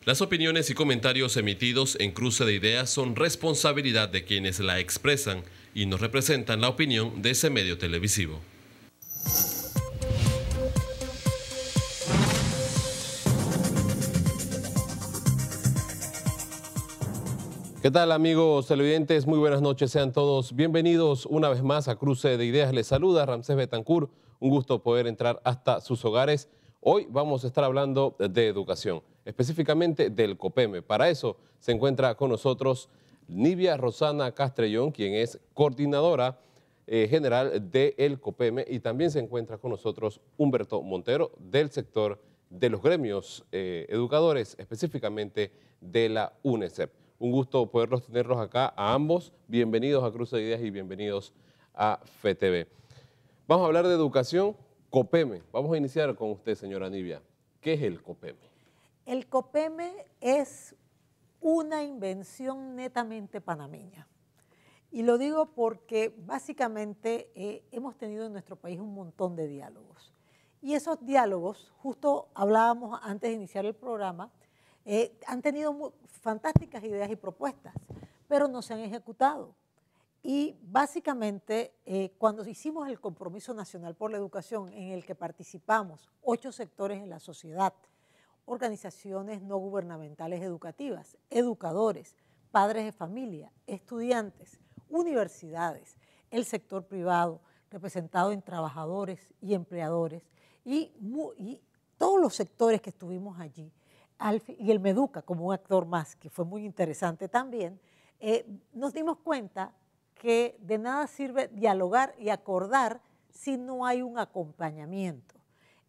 Las opiniones y comentarios emitidos en Cruce de Ideas son responsabilidad de quienes la expresan y no representan la opinión de ese medio televisivo. ¿Qué tal, amigos televidentes? Muy buenas noches, sean todos bienvenidos una vez más a Cruce de Ideas. Les saluda Ramsés Betancourt, un gusto poder entrar hasta sus hogares. Hoy vamos a estar hablando de educación, específicamente del COPEME. Para eso se encuentra con nosotros Nivia Rosana Castrellón, quien es coordinadora general del COPEME, y también se encuentra con nosotros Humberto Montero, del sector de los gremios educadores, específicamente de la UNECEP. Un gusto poderlos tenerlos acá a ambos. Bienvenidos a Cruce de Ideas y bienvenidos a FETV. Vamos a hablar de educación, COPEME. Vamos a iniciar con usted, señora Nivia. ¿Qué es el COPEME? El COPEME es una invención netamente panameña. Y lo digo porque básicamente hemos tenido en nuestro país un montón de diálogos. Y esos diálogos, justo hablábamos antes de iniciar el programa, han tenido fantásticas ideas y propuestas, pero no se han ejecutado. Y básicamente, cuando hicimos el Compromiso Nacional por la Educación, en el que participamos 8 sectores en la sociedad, organizaciones no gubernamentales educativas, educadores, padres de familia, estudiantes, universidades, el sector privado, representado en trabajadores y empleadores, y todos los sectores que estuvimos allí, y el MEDUCA como un actor más, que fue muy interesante también, nos dimos cuenta que de nada sirve dialogar y acordar si no hay un acompañamiento.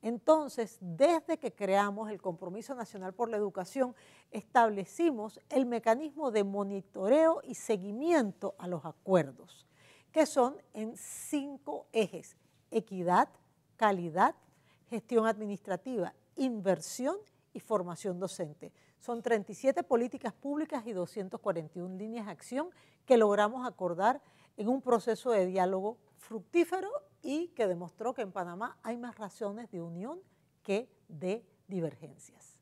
Entonces, desde que creamos el Compromiso Nacional por la Educación, establecimos el mecanismo de monitoreo y seguimiento a los acuerdos, que son en 5 ejes: equidad, calidad, gestión administrativa, inversión y formación docente. Son 37 políticas públicas y 241 líneas de acción que logramos acordar en un proceso de diálogo fructífero y que demostró que en Panamá hay más razones de unión que de divergencias.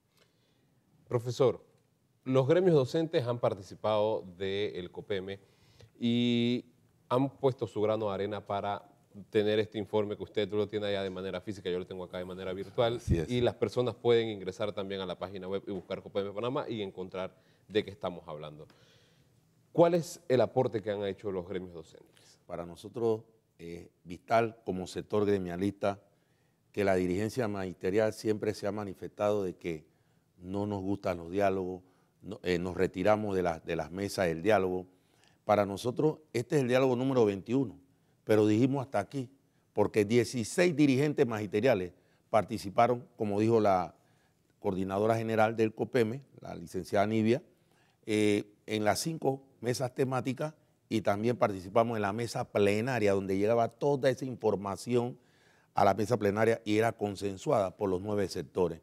Profesor, los gremios docentes han participado del COPEME y han puesto su grano de arena para tener este informe que usted lo tiene allá de manera física, yo lo tengo acá de manera virtual, y las personas pueden ingresar también a la página web y buscar COPEME Panamá y encontrar de qué estamos hablando. ¿Cuál es el aporte que han hecho los gremios docentes? Para nosotros es vital como sector gremialista que la dirigencia magisterial siempre se ha manifestado de que no nos gustan los diálogos, nos retiramos de las mesas del diálogo. Para nosotros este es el diálogo número 21, pero dijimos hasta aquí, porque 16 dirigentes magisteriales participaron, como dijo la coordinadora general del COPEME, la licenciada Nivia, en las 5 mesas temáticas, y también participamos en la mesa plenaria, donde llegaba toda esa información a la mesa plenaria y era consensuada por los 9 sectores.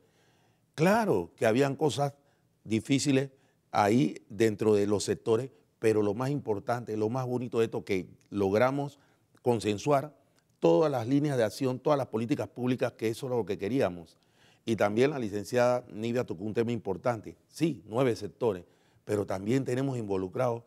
Claro que habían cosas difíciles ahí dentro de los sectores, pero lo más importante, lo más bonito de esto, que logramos consensuar todas las líneas de acción, todas las políticas públicas, que eso era lo que queríamos. Y también la licenciada Nivia tocó un tema importante. Sí, 9 sectores, pero también tenemos involucrados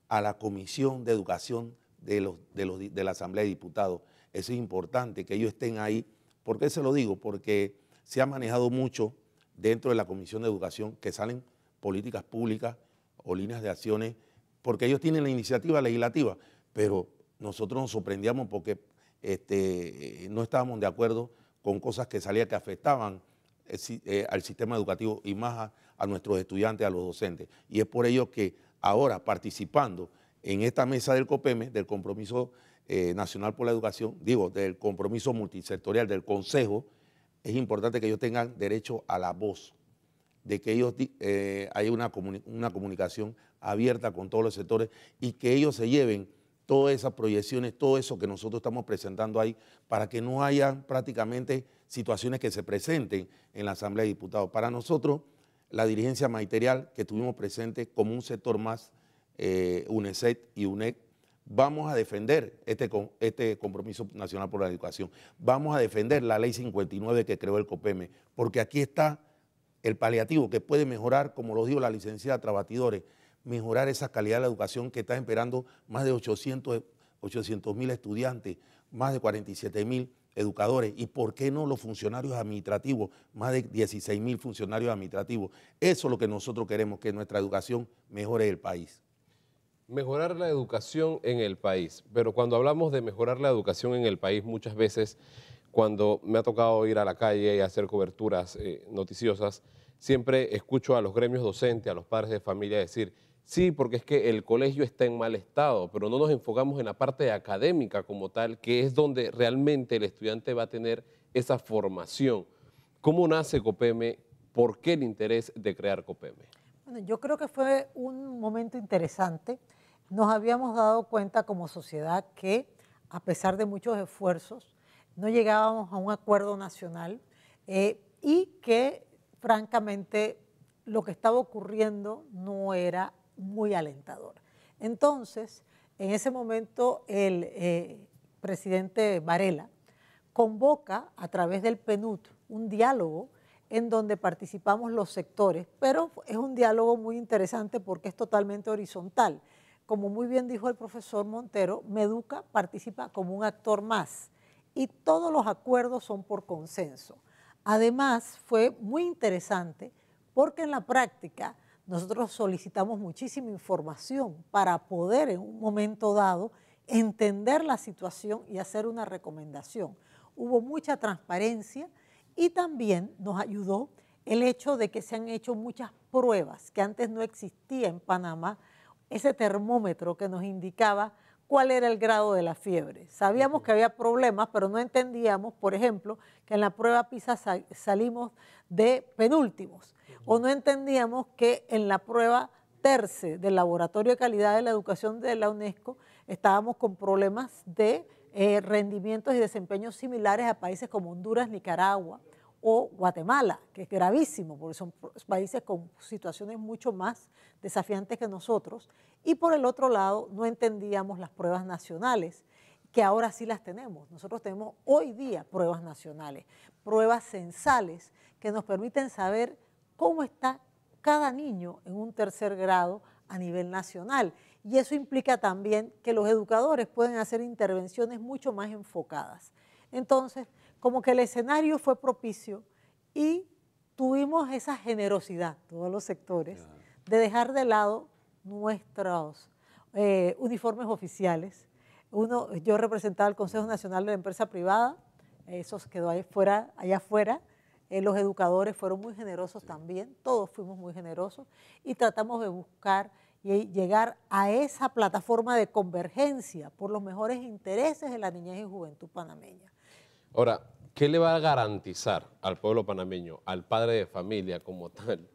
a la Comisión de Educación de la Asamblea de Diputados. Eso es importante que ellos estén ahí. ¿Por qué se lo digo? Porque se ha manejado mucho dentro de la Comisión de Educación que salen políticas públicas o líneas de acciones, porque ellos tienen la iniciativa legislativa, pero nosotros nos sorprendíamos porque no estábamos de acuerdo con cosas que salían que afectaban al sistema educativo y más a nuestros estudiantes, a los docentes. Y es por ello que ahora, participando en esta mesa del COPEME, del Compromiso Nacional por la Educación, del compromiso multisectorial del Consejo, es importante que ellos tengan derecho a la voz, de que ellos haya una comunicación abierta con todos los sectores y que ellos se lleven todas esas proyecciones, todo eso que nosotros estamos presentando ahí, para que no haya prácticamente situaciones que se presenten en la Asamblea de Diputados. Para nosotros, la dirigencia magisterial que tuvimos presente como un sector más, UNECEP y UNEC, vamos a defender este Compromiso Nacional por la Educación, vamos a defender la Ley 59 que creó el COPEME, porque aquí está el paliativo que puede mejorar, como lo dijo la licenciada Trabatidores, mejorar esa calidad de la educación que está esperando más de 800.000 estudiantes, más de 47.000 educadores, y por qué no los funcionarios administrativos, más de 16.000 funcionarios administrativos. Eso es lo que nosotros queremos, que nuestra educación mejore el país. Mejorar la educación en el país, pero cuando hablamos de mejorar la educación en el país, muchas veces cuando me ha tocado ir a la calle y hacer coberturas noticiosas, siempre escucho a los gremios docentes, a los padres de familia decir, sí, porque es que el colegio está en mal estado, pero no nos enfocamos en la parte académica como tal, que es donde realmente el estudiante va a tener esa formación. ¿Cómo nace COPEME? ¿Por qué el interés de crear COPEME? Bueno, yo creo que fue un momento interesante. Nos habíamos dado cuenta como sociedad que, a pesar de muchos esfuerzos, no llegábamos a un acuerdo nacional y que, francamente, lo que estaba ocurriendo no era muy alentador. Entonces, en ese momento, el presidente Varela convoca a través del PNUD un diálogo en donde participamos los sectores, pero es un diálogo muy interesante porque es totalmente horizontal. Como muy bien dijo el profesor Montero, Meduca participa como un actor más y todos los acuerdos son por consenso. Además, fue muy interesante porque en la práctica nosotros solicitamos muchísima información para poder en un momento dado entender la situación y hacer una recomendación. Hubo mucha transparencia y también nos ayudó el hecho de que se han hecho muchas pruebas que antes no existía en Panamá, ese termómetro que nos indicaba cuál era el grado de la fiebre. Sabíamos que había problemas, pero no entendíamos, por ejemplo, que en la prueba PISA salimos de penúltimos, o no entendíamos que en la prueba TERCE del Laboratorio de Calidad de la Educación de la UNESCO estábamos con problemas de rendimientos y desempeños similares a países como Honduras, Nicaragua o Guatemala, que es gravísimo, porque son países con situaciones mucho más desafiantes que nosotros. Y por el otro lado, no entendíamos las pruebas nacionales, que ahora sí las tenemos. Nosotros tenemos hoy día pruebas nacionales, pruebas censales, que nos permiten saber cómo está cada niño en un tercer grado a nivel nacional. Y eso implica también que los educadores pueden hacer intervenciones mucho más enfocadas. Entonces, como que el escenario fue propicio y tuvimos esa generosidad, todos los sectores, de dejar de lado nuestros uniformes oficiales. Yo representaba al Consejo Nacional de la Empresa Privada, eso quedó allá afuera. Los educadores fueron muy generosos también, todos fuimos muy generosos y tratamos de buscar y llegar a esa plataforma de convergencia por los mejores intereses de la niñez y juventud panameña. Ahora, ¿qué le va a garantizar al pueblo panameño, al padre de familia como tal,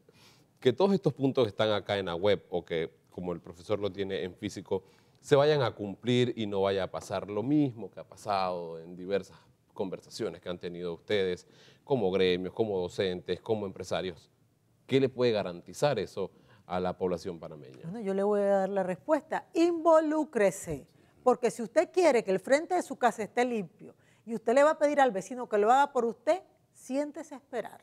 que todos estos puntos que están acá en la web o que, como el profesor lo tiene en físico, se vayan a cumplir y no vaya a pasar lo mismo que ha pasado en diversas conversaciones que han tenido ustedes como gremios, como docentes, como empresarios? ¿Qué le puede garantizar eso a la población panameña? Bueno, yo le voy a dar la respuesta. Involúcrese, porque si usted quiere que el frente de su casa esté limpio y usted le va a pedir al vecino que lo haga por usted, siéntese a esperar.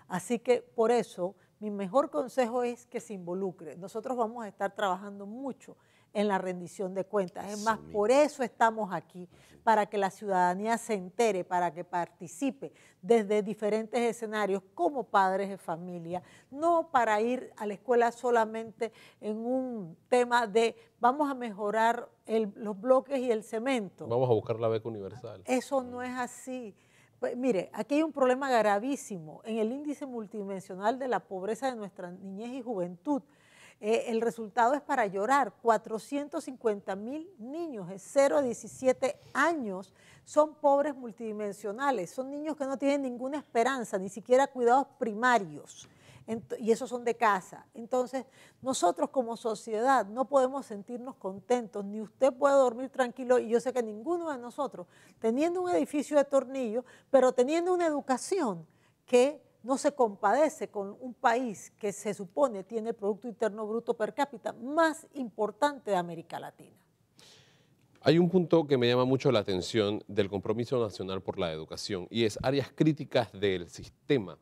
Así que por eso mi mejor consejo es que se involucre. Nosotros vamos a estar trabajando mucho en la rendición de cuentas. Es más, por eso estamos aquí, para que la ciudadanía se entere, para que participe desde diferentes escenarios como padres de familia, no para ir a la escuela solamente en un tema de vamos a mejorar los bloques y el cemento. Vamos a buscar la beca universal. Eso no es así. Pues, mire, aquí hay un problema gravísimo en el índice multidimensional de la pobreza de nuestra niñez y juventud. El resultado es para llorar. 450.000 niños de 0 a 17 años son pobres multidimensionales, son niños que no tienen ninguna esperanza, ni siquiera cuidados primarios, y esos son de casa. Entonces, nosotros como sociedad no podemos sentirnos contentos, ni usted puede dormir tranquilo, y yo sé que ninguno de nosotros, teniendo un edificio de tornillo, pero teniendo una educación que no se compadece con un país que se supone tiene el Producto Interno Bruto per cápita más importante de América Latina. Hay un punto que me llama mucho la atención del Compromiso Nacional por la Educación y es áreas críticas del sistema.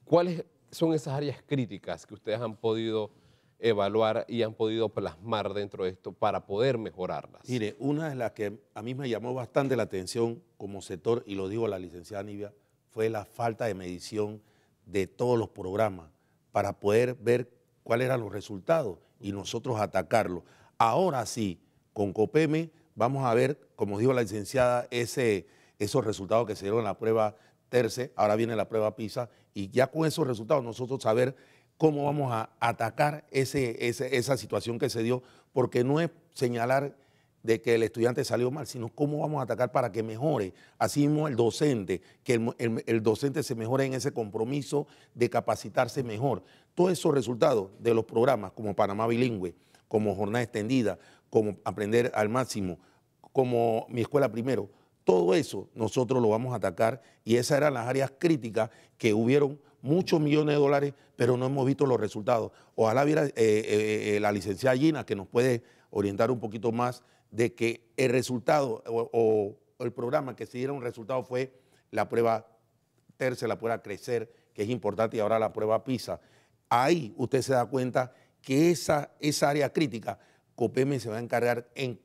¿Cuáles son esas áreas críticas que ustedes han podido evaluar y han podido plasmar dentro de esto para poder mejorarlas? Mire, una de las que a mí me llamó bastante la atención como sector, y lo digo la licenciada Nivia, fue la falta de medición de todos los programas para poder ver cuáles eran los resultados y nosotros atacarlos. Ahora sí, con COPEME vamos a ver, como dijo la licenciada, esos resultados que se dieron en la prueba TERCE, ahora viene la prueba PISA, y ya con esos resultados nosotros saber cómo vamos a atacar esa situación que se dio, porque no es señalar de que el estudiante salió mal, sino cómo vamos a atacar para que mejore. Así mismo el docente, que el docente se mejore en ese compromiso de capacitarse mejor. Todos esos resultados de los programas como Panamá Bilingüe, como Jornada Extendida, como Aprender al Máximo, como Mi Escuela Primero, todo eso nosotros lo vamos a atacar, y esas eran las áreas críticas que hubieron muchos millones de dólares, pero no hemos visto los resultados. Ojalá viera la licenciada Gina, que nos puede orientar un poquito más de que el resultado o el programa que se diera un resultado fue la prueba TERCE, la prueba Crecer, que es importante, y ahora la prueba PISA. Ahí usted se da cuenta que esa área crítica, COPEME se va a encargar en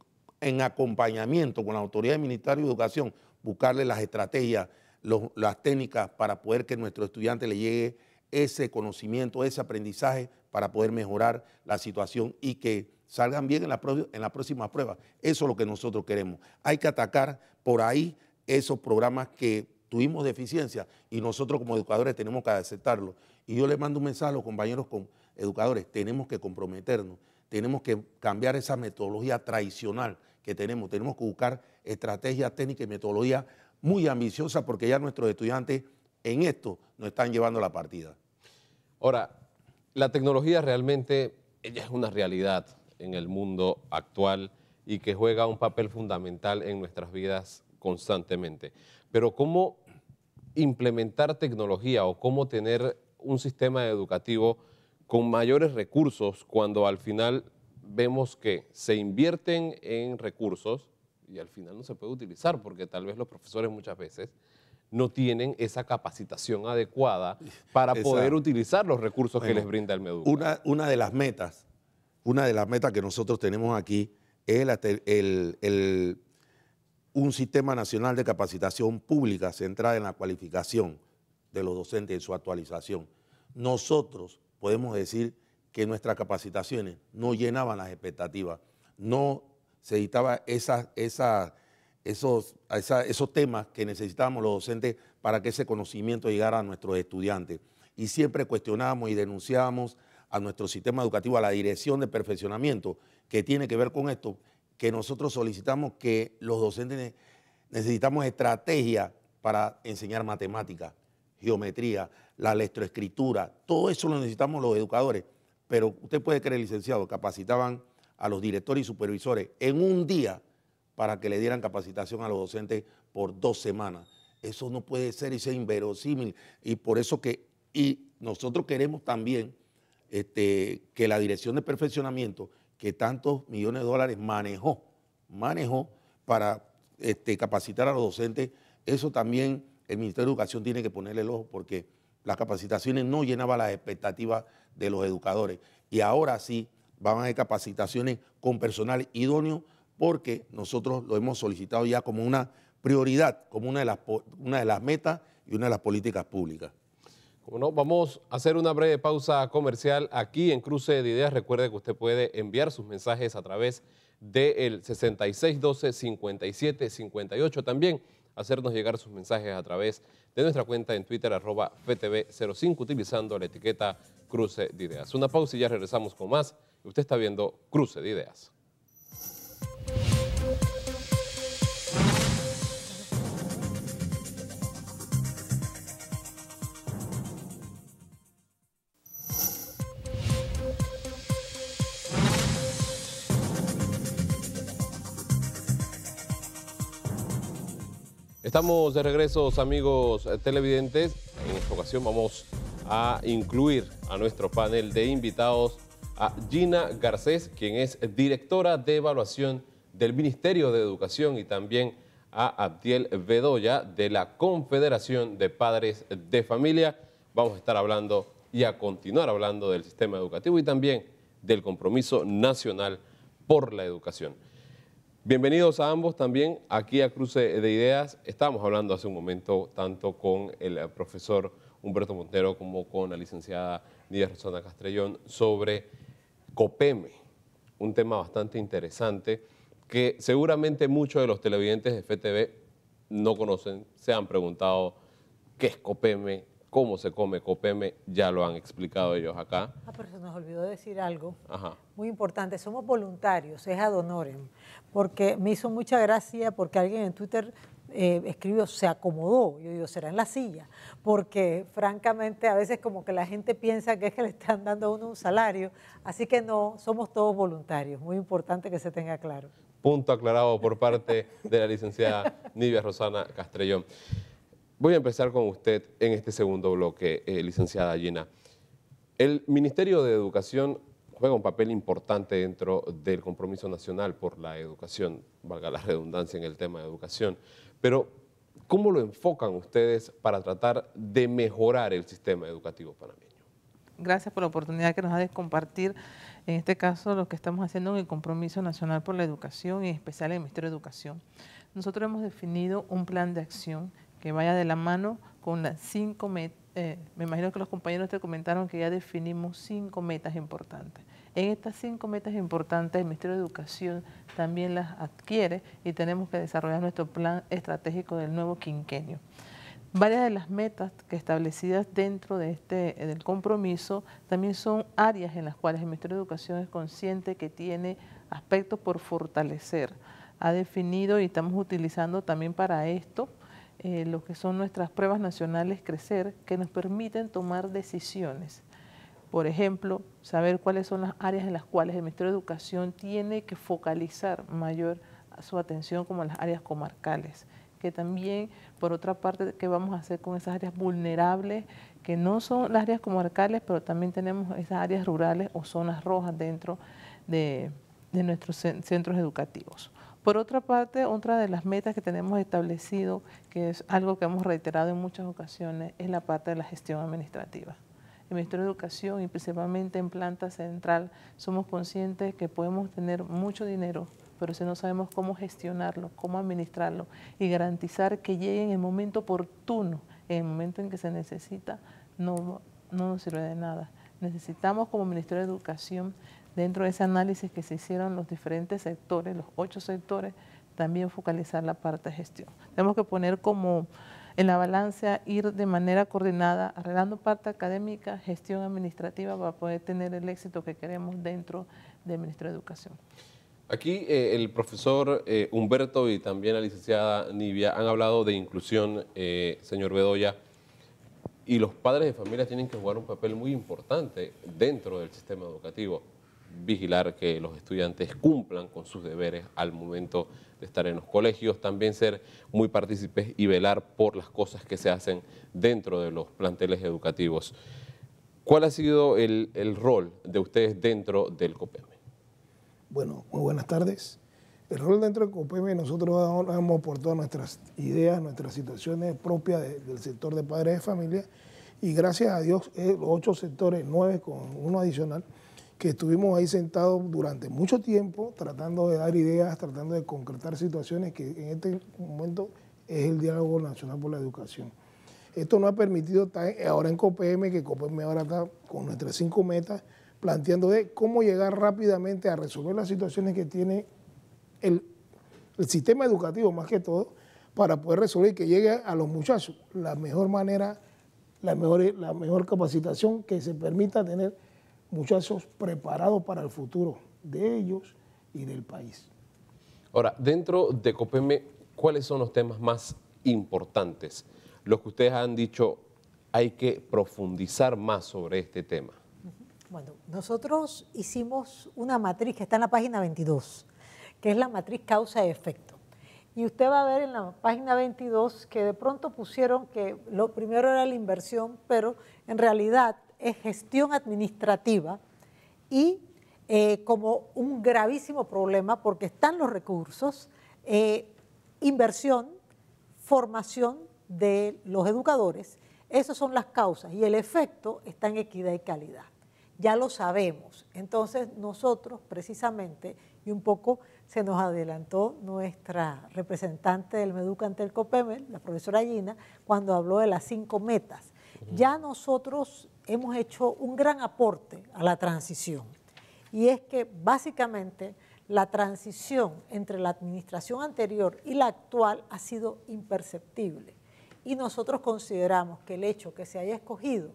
acompañamiento con la autoridad del Ministerio de Educación, buscarle las estrategias, las técnicas para poder que nuestro estudiante le llegue ese conocimiento, ese aprendizaje para poder mejorar la situación y que salgan bien en la próxima prueba. Eso es lo que nosotros queremos. Hay que atacar por ahí esos programas que tuvimos deficiencia y nosotros como educadores tenemos que aceptarlo. Y yo le mando un mensaje a los compañeros educadores, tenemos que comprometernos, tenemos que cambiar esa metodología tradicional que tenemos que buscar estrategias técnicas y metodologías muy ambiciosas, porque ya nuestros estudiantes en esto nos están llevando la partida. Ahora, la tecnología realmente ella es una realidad en el mundo actual y que juega un papel fundamental en nuestras vidas constantemente. Pero ¿cómo implementar tecnología o cómo tener un sistema educativo con mayores recursos cuando al final vemos que se invierten en recursos y al final no se puede utilizar porque tal vez los profesores muchas veces no tienen esa capacitación adecuada para poder utilizar los recursos que les brinda el MEDUCA? Una de las metas que nosotros tenemos aquí es un sistema nacional de capacitación pública centrada en la cualificación de los docentes en su actualización. Nosotros podemos decir que nuestras capacitaciones no llenaban las expectativas, no se editaba esos temas que necesitábamos los docentes para que ese conocimiento llegara a nuestros estudiantes. Y siempre cuestionábamos y denunciábamos a nuestro sistema educativo, a la dirección de perfeccionamiento, que tiene que ver con esto, que nosotros solicitamos que los docentes necesitamos estrategia para enseñar matemáticas, geometría, la lectoescritura, todo eso lo necesitamos los educadores. Pero usted puede creer, licenciado, capacitaban a los directores y supervisores en un día para que le dieran capacitación a los docentes por 2 semanas. Eso no puede ser, y es inverosímil. Y por eso y nosotros queremos también que la dirección de perfeccionamiento, que tantos millones de dólares manejó para capacitar a los docentes, eso también el Ministerio de Educación tiene que ponerle el ojo, porque las capacitaciones no llenaban las expectativas de los educadores. Y ahora sí van a haber capacitaciones con personal idóneo, porque nosotros lo hemos solicitado ya como una prioridad, como una de las metas y una de las políticas públicas. Como no, vamos a hacer una breve pausa comercial aquí en Cruce de Ideas. Recuerde que usted puede enviar sus mensajes a través del 6612-5758. También hacernos llegar sus mensajes a través de nuestra cuenta en Twitter, @FTV05, utilizando la etiqueta Cruce de Ideas. Una pausa y ya regresamos con más. Usted está viendo Cruce de Ideas. Estamos de regreso, amigos televidentes. En esta ocasión vamos a incluir a nuestro panel de invitados a Gina Garcés, quien es directora de evaluación del Ministerio de Educación, y también a Abdiel Bedoya de la Confederación de Padres de Familia. Vamos a estar hablando y a continuar hablando del sistema educativo y también del compromiso nacional por la educación. Bienvenidos a ambos también aquí a Cruce de Ideas. Estábamos hablando hace un momento tanto con el profesor Humberto Montero como con la licenciada Nidia Rosana Castrellón sobre COPEME, un tema bastante interesante que seguramente muchos de los televidentes de FTV no conocen, se han preguntado qué es COPEME, cómo se come COPEME, ya lo han explicado ellos acá. Pero se nos olvidó decir algo Ajá. muy importante, somos voluntarios, es ad honorem, porque me hizo mucha gracia porque alguien en Twitter escribió, se acomodó, yo digo, será en la silla, porque francamente a veces como que la gente piensa que es que le están dando a uno un salario, así que no, somos todos voluntarios, muy importante que se tenga claro. Punto aclarado por parte de la licenciada Nidia Rosana Castrellón. Voy a empezar con usted en este segundo bloque, licenciada Gina. El Ministerio de Educación juega un papel importante dentro del compromiso nacional por la educación, valga la redundancia en el tema de educación, pero ¿cómo lo enfocan ustedes para tratar de mejorar el sistema educativo panameño? Gracias por la oportunidad que nos da de compartir, en este caso, lo que estamos haciendo en el Compromiso Nacional por la Educación y en especial en el Ministerio de Educación. Nosotros hemos definido un plan de acción que vaya de la mano con las 5 metas. Me imagino que los compañeros te comentaron que ya definimos 5 metas importantes. En estas 5 metas importantes, el Ministerio de Educación también las adquiere y tenemos que desarrollar nuestro plan estratégico del nuevo quinquenio. Varias de las metas que establecidas dentro de del compromiso también son áreas en las cuales el Ministerio de Educación es consciente que tiene aspectos por fortalecer. Ha definido y estamos utilizando también para esto lo que son nuestras pruebas nacionales Crecer, que nos permiten tomar decisiones. Por ejemplo, saber cuáles son las áreas en las cuales el Ministerio de Educación tiene que focalizar mayor su atención, como las áreas comarcales, que también, por otra parte, qué vamos a hacer con esas áreas vulnerables, que no son las áreas comarcales, pero también tenemos esas áreas rurales o zonas rojas dentro de nuestros centros educativos. Por otra parte, otra de las metas que tenemos establecido, que es algo que hemos reiterado en muchas ocasiones, es la parte de la gestión administrativa. El Ministerio de Educación y principalmente en planta central somos conscientes que podemos tener mucho dinero, pero si no sabemos cómo gestionarlo, cómo administrarlo y garantizar que llegue en el momento oportuno, en el momento en que se necesita, no nos sirve de nada. Necesitamos como Ministerio de Educación, dentro de ese análisis que se hicieron los diferentes sectores, los 8 sectores, también focalizar la parte de gestión. Tenemos que poner como en la balanza, ir de manera coordinada, arreglando parte académica, gestión administrativa, para poder tener el éxito que queremos dentro del Ministerio de Educación. Aquí el profesor Humberto y también la licenciada Nidia han hablado de inclusión, señor Bedoya, y los padres de familia tienen que jugar un papel muy importante dentro del sistema educativo. Vigilar que los estudiantes cumplan con sus deberes al momento de estar en los colegios, también ser muy partícipes y velar por las cosas que se hacen dentro de los planteles educativos. ¿Cuál ha sido el rol de ustedes dentro del COPEME? Bueno, muy buenas tardes. El rol dentro del COPEME, nosotros hemos aportado nuestras ideas, nuestras situaciones propias del sector de padres de familia y gracias a Dios, 8 sectores, 9 con uno adicional, que estuvimos ahí sentados durante mucho tiempo tratando de dar ideas, tratando de concretar situaciones que en este momento es el Diálogo Nacional por la Educación. Esto nos ha permitido estar ahora en COPEME, que COPEME ahora está con nuestras 5 metas, planteando de cómo llegar rápidamente a resolver las situaciones que tiene el sistema educativo más que todo, para poder resolver y que llegue a los muchachos la mejor manera, la mejor capacitación que se permita tener muchachos preparados para el futuro de ellos y del país. Ahora, dentro de COPEME, ¿cuáles son los temas más importantes? Los que ustedes han dicho, hay que profundizar más sobre este tema. Bueno, nosotros hicimos una matriz que está en la página 22, que es la matriz causa-efecto. Y usted va a ver en la página 22 que de pronto pusieron que lo primero era la inversión, pero en realidad es gestión administrativa y como un gravísimo problema porque están los recursos, inversión, formación de los educadores, Esas son las causas y el efecto está en equidad y calidad. Ya lo sabemos. Entonces nosotros precisamente, y un poco se nos adelantó nuestra representante del MEDUCA ante el COPEME, la profesora Gina, cuando habló de las 5 metas. Ya nosotros hemos hecho un gran aporte a la transición y es que básicamente la transición entre la administración anterior y la actual ha sido imperceptible y nosotros consideramos que el hecho que se haya escogido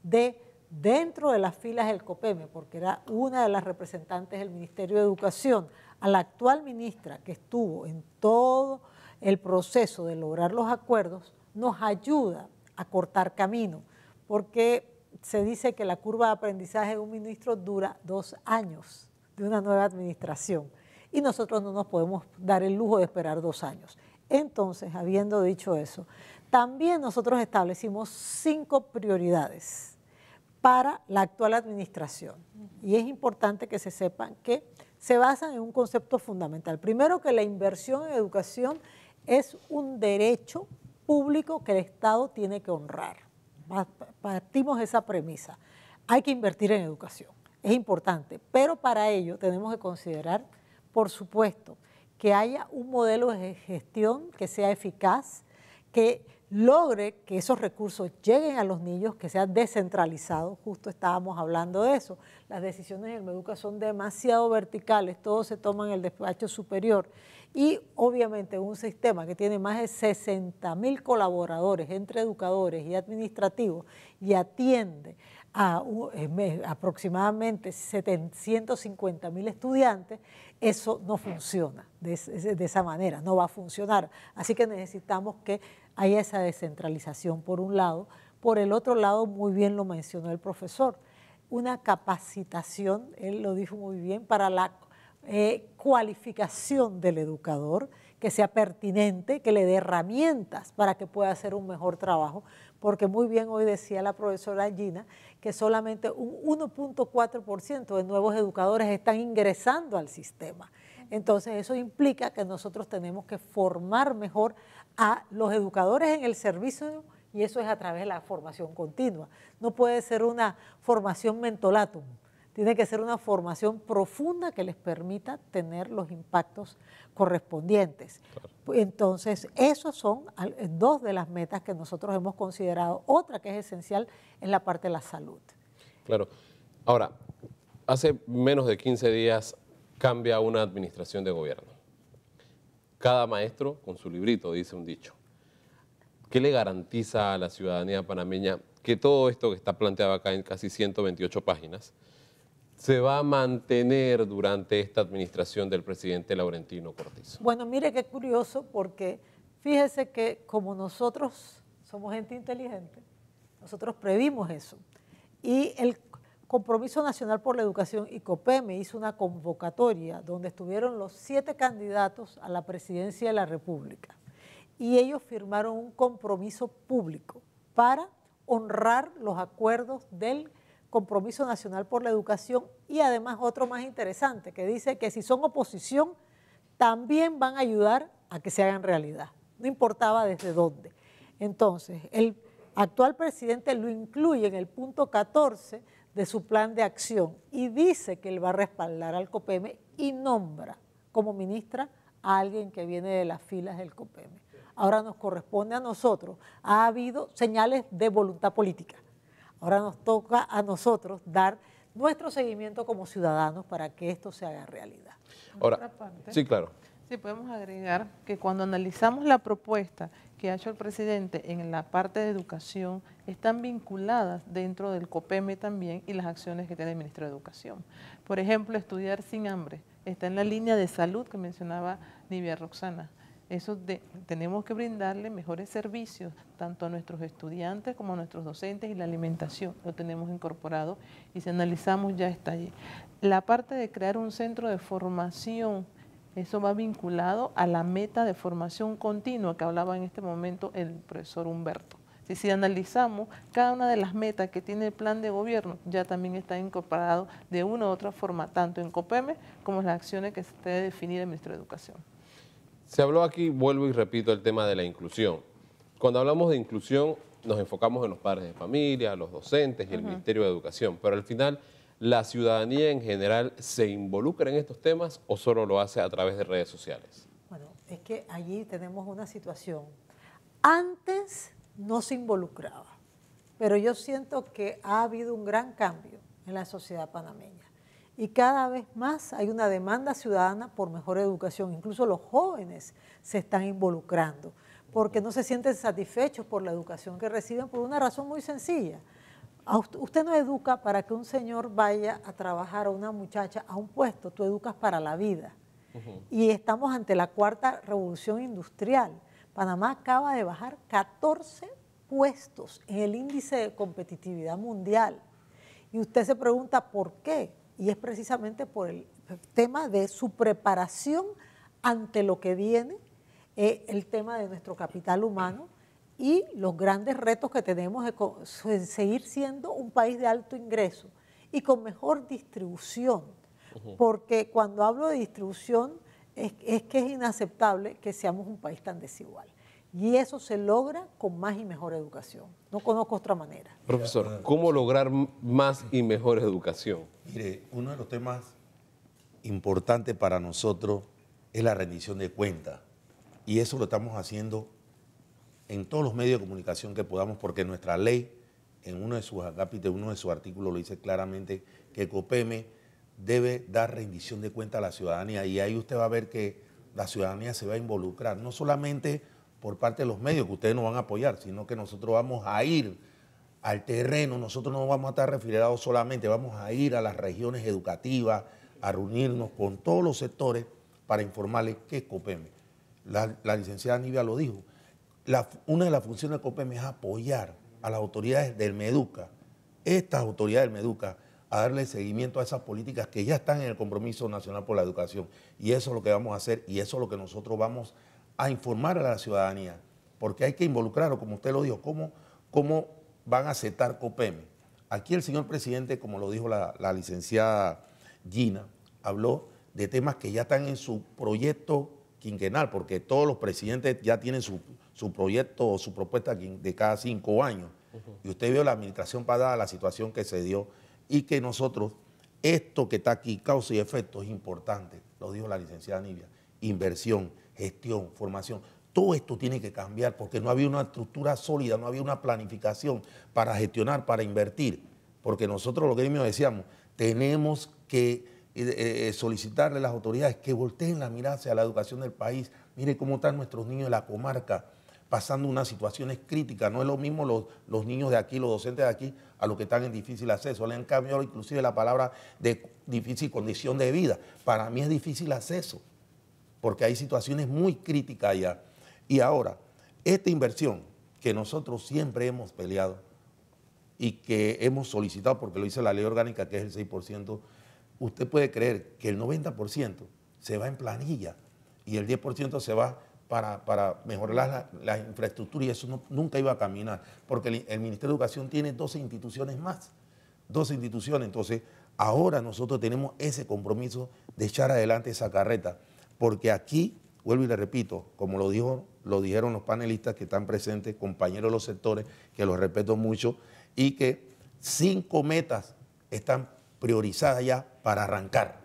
dentro de las filas del COPEME, porque era una de las representantes del Ministerio de Educación, a la actual ministra que estuvo en todo el proceso de lograr los acuerdos, nos ayuda a cortar camino, porque se dice que la curva de aprendizaje de un ministro dura 2 años de una nueva administración y nosotros no nos podemos dar el lujo de esperar 2 años. Entonces, habiendo dicho eso, también nosotros establecimos 5 prioridades para la actual administración y es importante que se sepan que se basan en un concepto fundamental. Primero, que la inversión en educación es un derecho público que el Estado tiene que honrar. Partimos de esa premisa. Hay que invertir en educación, es importante, pero para ello tenemos que considerar, por supuesto, que haya un modelo de gestión que sea eficaz, que logre que esos recursos lleguen a los niños, que sea descentralizado. Justo estábamos hablando de eso. Las decisiones en el MEDUCA son demasiado verticales, todo se toma en el despacho superior y obviamente un sistema que tiene más de 60.000 colaboradores entre educadores y administrativos y atiende a aproximadamente 750.000 estudiantes, eso no funciona de esa manera, no va a funcionar. Así que necesitamos que haya esa descentralización por un lado. Por el otro lado, muy bien lo mencionó el profesor, una capacitación, él lo dijo muy bien, para la cualificación del educador, que sea pertinente, que le dé herramientas para que pueda hacer un mejor trabajo, porque muy bien hoy decía la profesora Gina que solamente un 1.4% de nuevos educadores están ingresando al sistema. Entonces eso implica que nosotros tenemos que formar mejor a los educadores en el servicio y eso es a través de la formación continua. No puede ser una formación mentolatum, tiene que ser una formación profunda que les permita tener los impactos correspondientes. Claro. Entonces, esos son 2 de las metas que nosotros hemos considerado. Otra que es esencial es la parte de la salud. Claro. Ahora, hace menos de 15 días cambia una administración de gobierno. Cada maestro con su librito, dice un dicho. ¿Qué le garantiza a la ciudadanía panameña que todo esto que está planteado acá en casi 128 páginas se va a mantener durante esta administración del presidente Laurentino Cortizo? Bueno, mire qué curioso, porque fíjese que como nosotros somos gente inteligente, nosotros previmos eso. Y el Compromiso Nacional por la Educación y COPEME hizo una convocatoria donde estuvieron los 7 candidatos a la presidencia de la República. Y ellos firmaron un compromiso público para honrar los acuerdos del Compromiso Nacional por la Educación y además otro más interesante que dice que si son oposición también van a ayudar a que se hagan realidad, no importaba desde dónde. Entonces, el actual presidente lo incluye en el punto 14 de su plan de acción y dice que él va a respaldar al COPEME y nombra como ministra a alguien que viene de las filas del COPEME. Ahora nos corresponde a nosotros, ha habido señales de voluntad política. Ahora nos toca a nosotros dar nuestro seguimiento como ciudadanos para que esto se haga realidad. Ahora, sí, claro. Sí, podemos agregar que cuando analizamos la propuesta que ha hecho el presidente en la parte de educación, están vinculadas dentro del COPEME también y las acciones que tiene el Ministerio de Educación. Por ejemplo, estudiar sin hambre, está en la línea de salud que mencionaba Nivia Roxana. Eso tenemos que brindarle mejores servicios, tanto a nuestros estudiantes como a nuestros docentes, y la alimentación lo tenemos incorporado y si analizamos ya está allí. La parte de crear un centro de formación, eso va vinculado a la meta de formación continua que hablaba en este momento el profesor Humberto. Si analizamos cada una de las metas que tiene el plan de gobierno, ya también está incorporado de una u otra forma, tanto en COPEME como en las acciones que se debe definir el Ministerio de Educación. Se habló aquí, vuelvo y repito, el tema de la inclusión. Cuando hablamos de inclusión, nos enfocamos en los padres de familia, los docentes y el Ministerio de Educación, pero al final, ¿la ciudadanía en general se involucra en estos temas o solo lo hace a través de redes sociales? Bueno, es que allí tenemos una situación. Antes no se involucraba, pero yo siento que ha habido un gran cambio en la sociedad panameña y cada vez más hay una demanda ciudadana por mejor educación. Incluso los jóvenes se están involucrando porque no se sienten satisfechos por la educación que reciben por una razón muy sencilla. Usted no educa para que un señor vaya a trabajar o una muchacha a un puesto, tú educas para la vida. Y estamos ante la cuarta revolución industrial. Panamá acaba de bajar 14 puestos en el índice de competitividad mundial. Y usted se pregunta por qué. Y es precisamente por el tema de su preparación ante lo que viene, el tema de nuestro capital humano y los grandes retos que tenemos de seguir siendo un país de alto ingreso y con mejor distribución. Porque cuando hablo de distribución es que es inaceptable que seamos un país tan desigual. Y eso se logra con más y mejor educación. No conozco otra manera. Profesor, ¿cómo lograr más y mejor educación? Mire, uno de los temas importantes para nosotros es la rendición de cuentas. Y eso lo estamos haciendo en todos los medios de comunicación que podamos, porque nuestra ley, en uno de sus acápites, uno de sus artículos, lo dice claramente que COPEME debe dar rendición de cuentas a la ciudadanía. Y ahí usted va a ver que la ciudadanía se va a involucrar, no solamente por parte de los medios que ustedes nos van a apoyar, sino que nosotros vamos a ir al terreno, nosotros no vamos a estar refrigerados solamente, vamos a ir a las regiones educativas, a reunirnos con todos los sectores para informarles qué es COPEME. La licenciada Nibia lo dijo, una de las funciones de COPEME es apoyar a las autoridades del MEDUCA, estas autoridades del MEDUCA, a darle seguimiento a esas políticas que ya están en el Compromiso Nacional por la Educación. Y eso es lo que vamos a hacer y eso es lo que nosotros vamos a informar a la ciudadanía, porque hay que involucrarlo, como usted lo dijo, cómo van a aceptar COPEME. Aquí el señor presidente, como lo dijo la licenciada Gina, habló de temas que ya están en su proyecto quinquenal, porque todos los presidentes ya tienen su proyecto o su propuesta de cada 5 años. Y usted vio la administración pasada, la situación que se dio, y que nosotros, esto que está aquí, causa y efecto, es importante, lo dijo la licenciada Nibia, inversión, gestión, formación. Todo esto tiene que cambiar porque no había una estructura sólida, no había una planificación para gestionar, para invertir. Porque nosotros los gremios decíamos, tenemos que solicitarle a las autoridades que volteen la mirada hacia la educación del país. Mire cómo están nuestros niños de la comarca pasando unas situaciones críticas. No es lo mismo los niños de aquí, los docentes de aquí, a los que están en difícil acceso. Le han cambiado inclusive la palabra de difícil condición de vida. Para mí es difícil acceso, porque hay situaciones muy críticas allá. Y ahora, esta inversión que nosotros siempre hemos peleado y que hemos solicitado, porque lo dice la ley orgánica, que es el 6%, usted puede creer que el 90% se va en planilla y el 10% se va para mejorar la infraestructura, y eso nunca iba a caminar, porque el Ministerio de Educación tiene 12 instituciones más, 12 instituciones. Entonces, ahora nosotros tenemos ese compromiso de echar adelante esa carreta, porque aquí, vuelvo y le repito, como lo dijeron los panelistas que están presentes, compañeros de los sectores, que los respeto mucho, y que 5 metas están priorizadas ya para arrancar.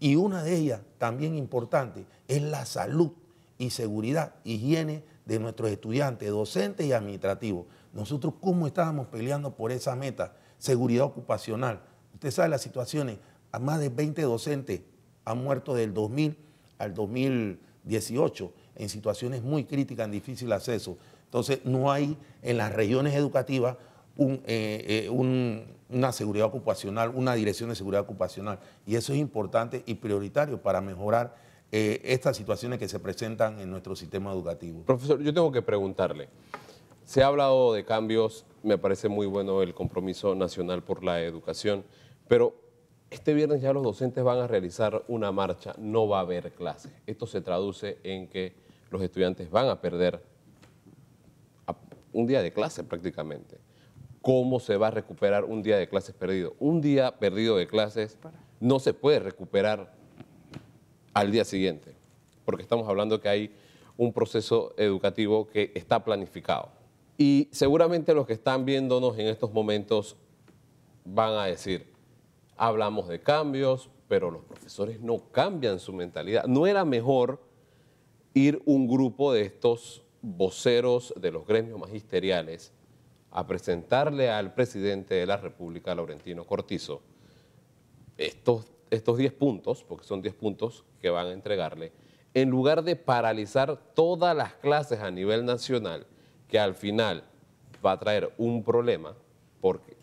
Y una de ellas, también importante, es la salud y seguridad, higiene de nuestros estudiantes, docentes y administrativos. Nosotros, ¿cómo estábamos peleando por esa meta? Seguridad ocupacional. Usted sabe las situaciones, a más de 20 docentes han muerto del 2000 al 2018 en situaciones muy críticas, en difícil acceso. Entonces, no hay en las regiones educativas una seguridad ocupacional, una dirección de seguridad ocupacional. Y eso es importante y prioritario para mejorar estas situaciones que se presentan en nuestro sistema educativo. Profesor, yo tengo que preguntarle, se ha hablado de cambios, me parece muy bueno el Compromiso Nacional por la Educación, pero este viernes ya los docentes van a realizar una marcha, no va a haber clases. Esto se traduce en que los estudiantes van a perder un día de clase prácticamente. ¿Cómo se va a recuperar un día de clases perdido? Un día perdido de clases no se puede recuperar al día siguiente, porque estamos hablando que hay un proceso educativo que está planificado. Y seguramente los que están viéndonos en estos momentos van a decir, hablamos de cambios, pero los profesores no cambian su mentalidad. ¿No era mejor ir un grupo de estos voceros de los gremios magisteriales a presentarle al presidente de la República, Laurentino Cortizo, estos 10 puntos, porque son 10 puntos que van a entregarle, en lugar de paralizar todas las clases a nivel nacional, que al final va a traer un problema,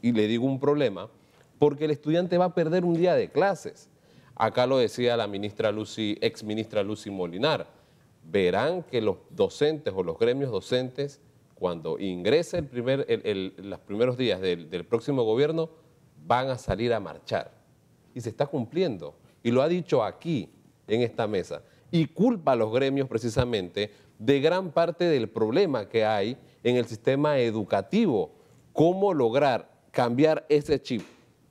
y le digo un problema, porque el estudiante va a perder un día de clases? Acá lo decía la ex ministra Lucy Molinar, verán que los docentes o los gremios docentes, cuando ingrese los primeros días del próximo gobierno, van a salir a marchar. Y se está cumpliendo. Y lo ha dicho aquí, en esta mesa. Y culpa a los gremios precisamente de gran parte del problema que hay en el sistema educativo. ¿Cómo lograr cambiar ese chip?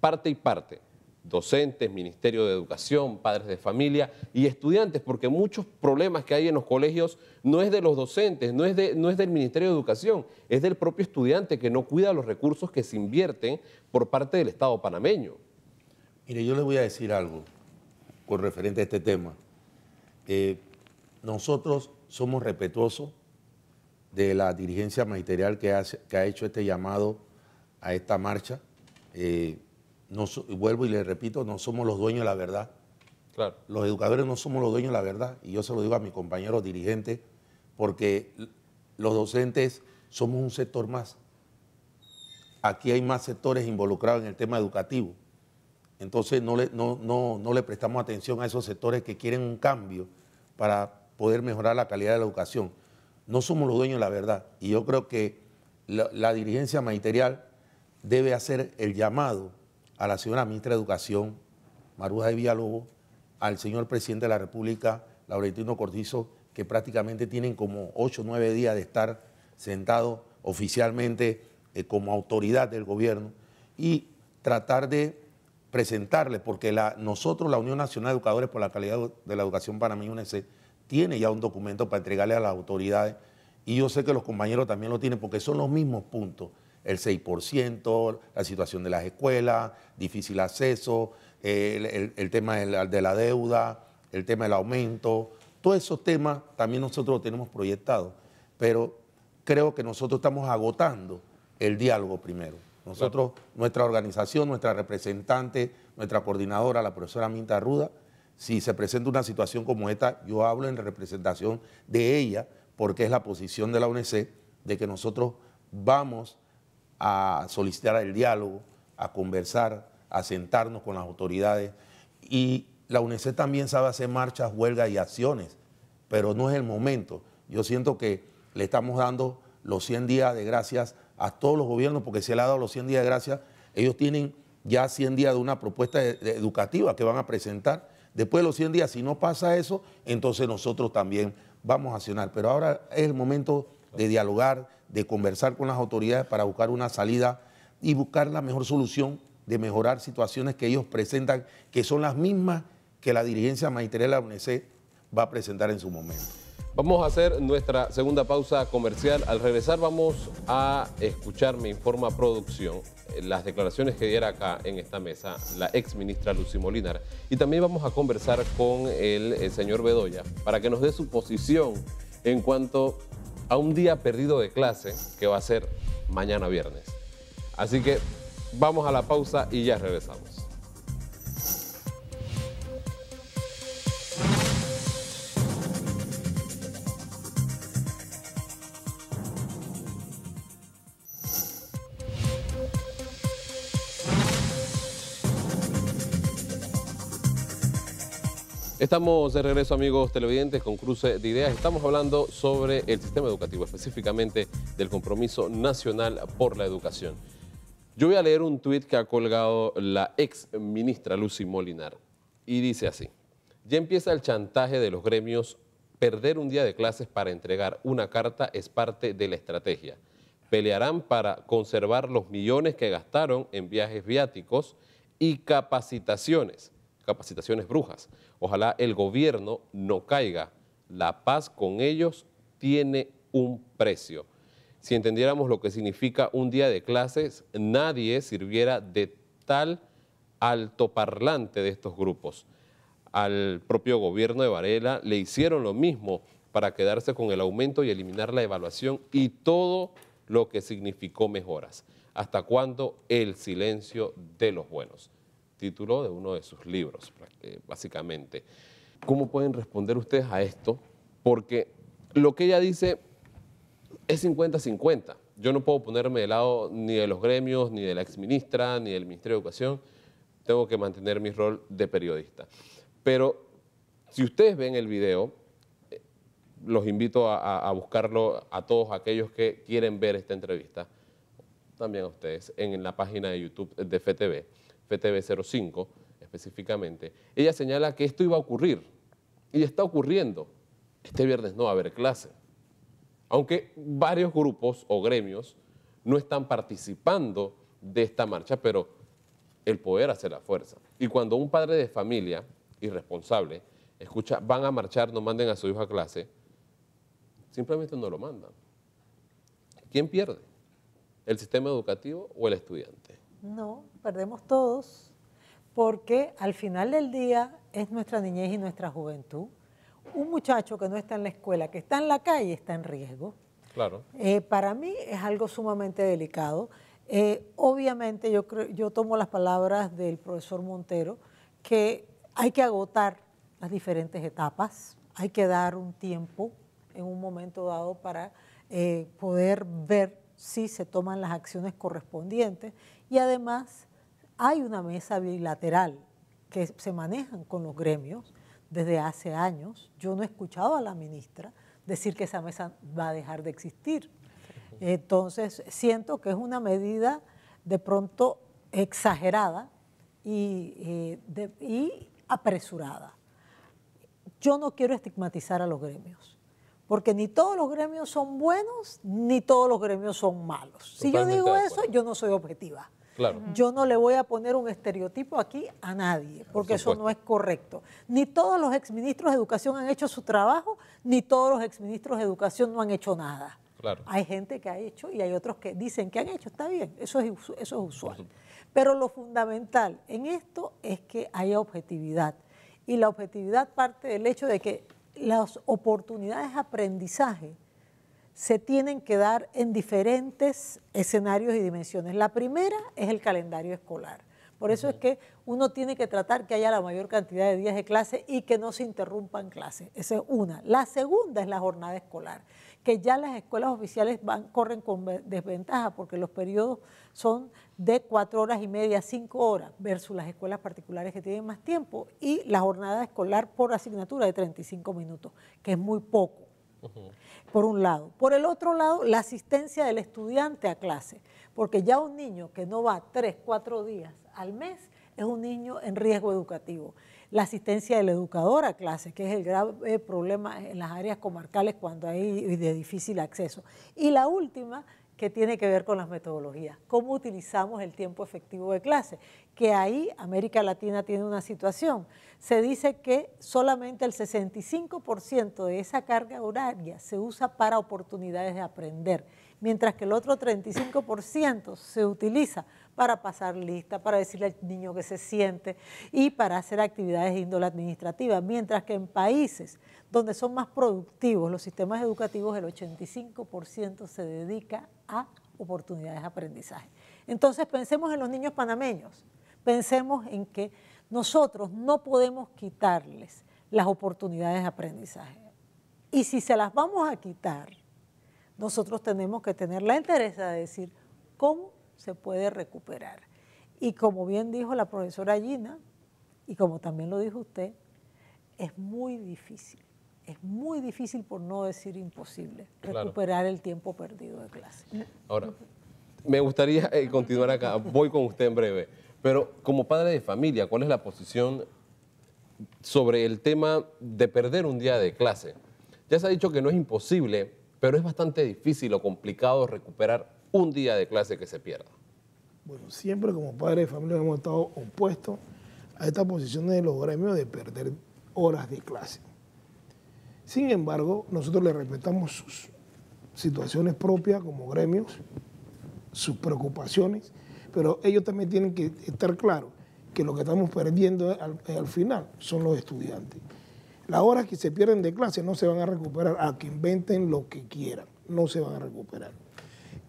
Parte y parte. Docentes, Ministerio de Educación, padres de familia y estudiantes, porque muchos problemas que hay en los colegios no es de los docentes, no es del Ministerio de Educación, es del propio estudiante que no cuida los recursos que se invierten por parte del Estado panameño. Mire, yo le voy a decir algo con referente a este tema. Nosotros somos respetuosos de la dirigencia magisterial que ha hecho este llamado a esta marcha. Vuelvo y le repito, no somos los dueños de la verdad. Claro. Los educadores no somos los dueños de la verdad, y yo se lo digo a mis compañeros dirigentes, porque los docentes somos un sector más. Aquí hay más sectores involucrados en el tema educativo. Entonces no le prestamos atención a esos sectores que quieren un cambio para poder mejorar la calidad de la educación. No somos los dueños de la verdad, y yo creo que la dirigencia magisterial debe hacer el llamado a la señora ministra de Educación, Maruja de Villalobos, al señor presidente de la República, Laurentino Cortizo, que prácticamente tienen como 8 o 9 días de estar sentados oficialmente como autoridad del gobierno, y tratar de presentarle, porque nosotros, la Unión Nacional de Educadores por la Calidad de la Educación Panameña, UNEC, tiene ya un documento para entregarle a las autoridades, y yo sé que los compañeros también lo tienen, porque son los mismos puntos: el 6%, la situación de las escuelas, difícil acceso, el tema de la deuda, el tema del aumento. Todos esos temas también nosotros los tenemos proyectados, pero creo que nosotros estamos agotando el diálogo primero. Nosotros, nuestra organización, nuestra representante, nuestra coordinadora, la profesora Minta Ruda, si se presenta una situación como esta, yo hablo en representación de ella, porque es la posición de la UNEC, de que nosotros vamos a solicitar el diálogo, a conversar, a sentarnos con las autoridades. Y la UNEC también sabe hacer marchas, huelgas y acciones, pero no es el momento. Yo siento que le estamos dando los 100 días de gracias a todos los gobiernos, porque se le ha dado los 100 días de gracias. Ellos tienen ya 100 días de una propuesta educativa que van a presentar. Después de los 100 días, si no pasa eso, entonces nosotros también vamos a accionar. Pero ahora es el momento de dialogar, de conversar con las autoridades para buscar una salida y buscar la mejor solución de mejorar situaciones que ellos presentan, que son las mismas que la dirigencia magisterial de la UNEC va a presentar en su momento. Vamos a hacer nuestra segunda pausa comercial. Al regresar vamos a escuchar, me informa producción, las declaraciones que diera acá en esta mesa la ex ministra Lucy Molinar, y también vamos a conversar con el señor Bedoya para que nos dé su posición en cuanto a un día perdido de clase que va a ser mañana viernes. Así que vamos a la pausa y ya regresamos. Estamos de regreso, amigos televidentes, con Cruce de Ideas. Estamos hablando sobre el sistema educativo, específicamente del Compromiso Nacional por la Educación. Yo voy a leer un tuit que ha colgado la ex ministra Lucy Molinar y dice así: ya empieza el chantaje de los gremios. Perder un día de clases para entregar una carta es parte de la estrategia. Pelearán para conservar los millones que gastaron en viajes viáticos y capacitaciones brujas. Ojalá el gobierno no caiga. La paz con ellos tiene un precio. Si entendiéramos lo que significa un día de clases, nadie sirviera de tal altoparlante de estos grupos. Al propio gobierno de Varela le hicieron lo mismo para quedarse con el aumento y eliminar la evaluación y todo lo que significó mejoras. ¿Hasta cuándo el silencio de los buenos? Título de uno de sus libros, básicamente. ¿Cómo pueden responder ustedes a esto? Porque lo que ella dice es 50-50. Yo no puedo ponerme de lado ni de los gremios, ni de la exministra, ni del Ministerio de Educación. Tengo que mantener mi rol de periodista. Pero si ustedes ven el video, los invito a buscarlo a todos aquellos que quieren ver esta entrevista, también a ustedes, en la página de YouTube de FTV, FTV05 específicamente. Ella señala que esto iba a ocurrir y está ocurriendo. Este viernes no va a haber clase. Aunque varios grupos o gremios no están participando de esta marcha, pero el poder hace la fuerza. Y cuando un padre de familia irresponsable escucha, van a marchar, no manden a su hijo a clase, simplemente no lo mandan. ¿Quién pierde? ¿El sistema educativo o el estudiante? No, perdemos todos, porque al final del día es nuestra niñez y nuestra juventud. Un muchacho que no está en la escuela, que está en la calle, está en riesgo. Claro. Para mí es algo sumamente delicado. Obviamente yo tomo las palabras del profesor Montero, que hay que agotar las diferentes etapas, hay que dar un tiempo en un momento dado para poder ver si se toman las acciones correspondientes, y además hay una mesa bilateral que se manejan con los gremios desde hace años. Yo no he escuchado a la ministra decir que esa mesa va a dejar de existir. Entonces siento que es una medida de pronto exagerada y apresurada. Yo no quiero estigmatizar a los gremios, porque ni todos los gremios son buenos, ni todos los gremios son malos. Si yo digo eso, yo no soy objetiva. Claro. Yo no le voy a poner un estereotipo aquí a nadie, porque eso no es correcto. Ni todos los exministros de Educación han hecho su trabajo, ni todos los exministros de Educación no han hecho nada. Claro. Hay gente que ha hecho y hay otros que dicen que han hecho, está bien, eso es usual. Pero lo fundamental en esto es que haya objetividad. Y la objetividad parte del hecho de que las oportunidades de aprendizaje se tienen que dar en diferentes escenarios y dimensiones. La primera es el calendario escolar. Por eso es que uno tiene que tratar que haya la mayor cantidad de días de clase y que no se interrumpan clases. Esa es una. La segunda es la jornada escolar, que ya las escuelas oficiales corren con desventaja porque los periodos son de 4 horas y media, 5 horas, versus las escuelas particulares que tienen más tiempo, y la jornada escolar por asignatura de 35 minutos, que es muy poco. Por un lado. Por el otro lado, la asistencia del estudiante a clase, porque ya un niño que no va 3, 4 días al mes es un niño en riesgo educativo. La asistencia del educador a clase, que es el grave problema en las áreas comarcales cuando hay de difícil acceso. Y la última, que tiene que ver con las metodologías, cómo utilizamos el tiempo efectivo de clase, que ahí América Latina tiene una situación. Se dice que solamente el 65% de esa carga horaria se usa para oportunidades de aprender, mientras que el otro 35% se utiliza para pasar lista, para decirle al niño que se siente y para hacer actividades de índole administrativa, mientras que en países donde son más productivos los sistemas educativos, el 85% se dedica a oportunidades de aprendizaje. Entonces pensemos en los niños panameños, pensemos en que nosotros no podemos quitarles las oportunidades de aprendizaje. Y si se las vamos a quitar, nosotros tenemos que tener la entereza de decir cómo se puede recuperar. Y como bien dijo la profesora Gina, y como también lo dijo usted, es muy difícil por no decir imposible, recuperar el tiempo perdido de clase. Ahora, me gustaría continuar acá, voy con usted en breve, pero como padre de familia, ¿cuál es la posición sobre el tema de perder un día de clase? Ya se ha dicho que no es imposible, pero es bastante difícil o complicado recuperar un día de clase que se pierda. Bueno, siempre como padres de familia hemos estado opuestos a esta posición de los gremios de perder horas de clase. Sin embargo, nosotros le respetamos situaciones propias como gremios, sus preocupaciones, pero ellos también tienen que estar claros que lo que estamos perdiendo al final son los estudiantes. Las horas que se pierden de clase no se van a recuperar, a que inventen lo que quieran, no se van a recuperar.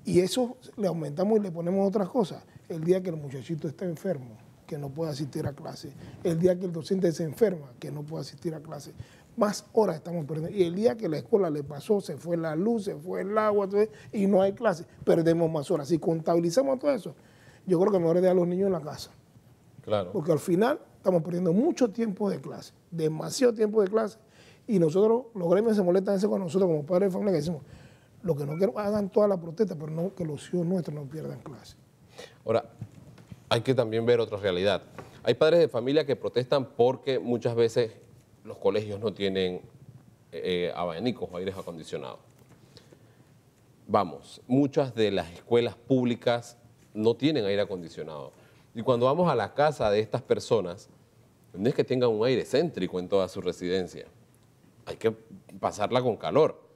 Y eso le aumentamos y le ponemos otras cosas. El día que el muchachito está enfermo, que no puede asistir a clase. El día que el docente se enferma, que no puede asistir a clase. Más horas estamos perdiendo. Y el día que la escuela le pasó, se fue la luz, se fue el agua, y no hay clase, perdemos más horas. Si contabilizamos todo eso, yo creo que mejor es dejar a los niños en la casa. Claro. Porque al final estamos perdiendo mucho tiempo de clase, demasiado tiempo de clase, y nosotros, los gremios se molestan eso con nosotros como padres de familia, que decimos, lo que no quiero, hagan toda la protesta, pero no que los hijos nuestros no pierdan clase. Ahora, hay que también ver otra realidad. Hay padres de familia que protestan porque muchas veces los colegios no tienen abanicos o aires acondicionados. Vamos, muchas de las escuelas públicas no tienen aire acondicionado. Y cuando vamos a la casa de estas personas, no es que tengan un aire céntrico en toda su residencia. Hay que pasarla con calor.